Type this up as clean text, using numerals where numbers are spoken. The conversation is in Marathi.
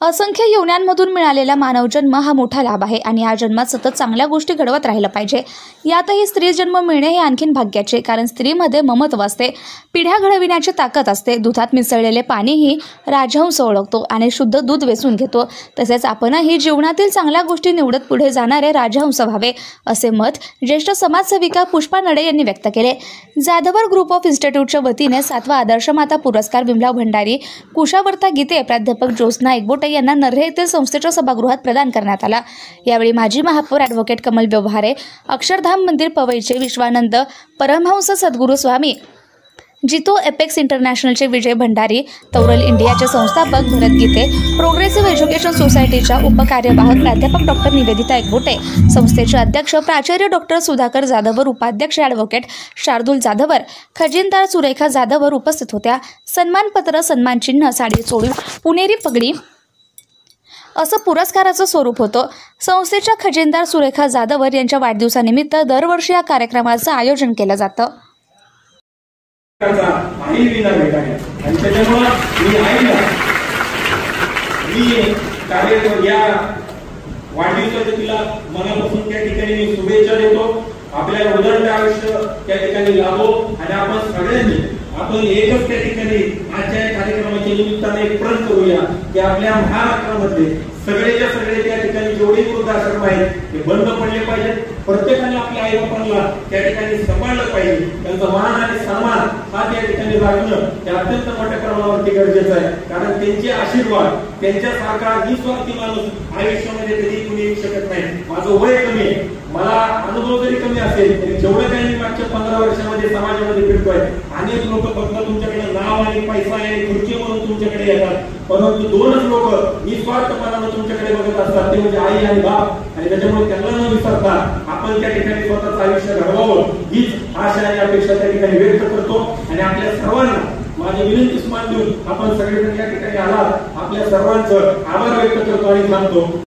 असंख्य योन्यांमधून मिळालेला मानवजन्म हा मोठा लाभ आहे आणि या जन्मात सतत चांगल्या गोष्टी घडवत राहिलं पाहिजे। यातही स्त्री जन्म मिळणे हे आणखीन भाग्याचे, कारण स्त्रीमध्ये ममत्व असते, पिढ्या घडविण्याची ताकद असते। दुधात मिसळलेले पाणीही राजहंस ओळखतो आणि शुद्ध दूध वेचून घेतो। तसेच आपणही जीवनातील चांगल्या गोष्टी निवडत पुढे जाणारे राजहंस व्हावे, असे मत ज्येष्ठ समाजसेविका पुष्पा नडे यांनी व्यक्त केले। जाधवर ग्रुप ऑफ इन्स्टिट्यूटच्या वतीने 7वा आदर्श माता पुरस्कार विमला भंडारी, कुशावर्ता गीते, प्राध्यापक ज्योत्स्ना एकबोटे यांना नर्हे येथील संस्थेच्या सभागृहात प्रदान करण्यात आला। यावेळी माजी महापौर ॲडव्होकेट कमल व्यवहारे, अक्षरधाम मंदिर पवईचे विश्वानंद परमहंस सद्गुरू स्वामी, जितो एपेक्स इंटरनॅशनलचे विजय भंडारी, तौरल इंडियाचे संस्थापक भरत गीते, प्रोग्रेसिव्ह एज्युकेशन सोसायटीच्या उपकार्यवाहक प्राध्यापक डॉक्टर निवेदिता एकबोटे, संस्थेचे अध्यक्ष प्राचार्य डॉक्टर सुधाकर जाधवर, उपाध्यक्ष ॲडव्होकेट शार्दूल जाधवर, खजिनदार सुरेखा जाधवर उपस्थित होत्या। सन्मानपत्र, सन्मानचिन्ह, साडी चोळी, पुणेरी पगडी असं पुरस्काराचं स्वरूप होतं। संस्थेच्या खजिनदार सुरेखा जाधवर यांच्या वाढदिवसानिमित्त दरवर्षी या कार्यक्रमाचं आयोजन केलं जातं। वाढदिवसाच्या तिला मनापासून त्या ठिकाणी मी शुभेच्छा देतो। आपल्याला उदंड आयुष्य त्या ठिकाणी लाभो आणि आपण सगळ्यांनी आपण एकच त्या ठिकाणी आजच्या कार्यक्रमाच्या निमित्ताने एक प्रण करूया की आपल्या महाराष्ट्रामध्ये सगळेच्या सगळे त्या ठिकाणी जेवढे वृद्धाश्रम आहेत ते बंद पडले पाहिजेत। प्रत्येकाने आपल्या आई बापांना त्या ठिकाणी सांभाळलं पाहिजे, त्यांचा मान आणि सन्मान हा त्या ठिकाणी राखणं हे अत्यंत मोठ्या प्रमाणावरती गरजेचं आहे, कारण त्यांचे आशीर्वाद, त्यांच्यासारखा निस्वार्थी माणूस आयुष्यामध्ये कधी कुणी येऊ शकत नाही। माझं वय कमी आहे, मला अनुभव जरी कमी असेल तरी जेवढं काही मी मागच्या 15 वर्षामध्ये समाजामध्ये फिरतोय, अनेक लोक फक्त तुमच्याकडे नाव आणि पैसा आणि खुर्ची म्हणून तुमच्याकडे येतात, परंतु दोनच लोक निस्वार्थपणाने तुमच्याकडे बघत असतात, ते म्हणजे आई आणि बाप। आणि त्याच्यामुळे त्यांना न विसरता आपण त्या ठिकाणी स्वतःचं आयुष्य घडवावं हीच आशा आणि अपेक्षा त्या ठिकाणी व्यक्त करतो। आणि आपल्या सर्वांना माझी विनंती मान देऊन आपण सगळेजण या ठिकाणी आलात, आपल्या सर्वांचं आभार व्यक्त करतो आणि थांबतो।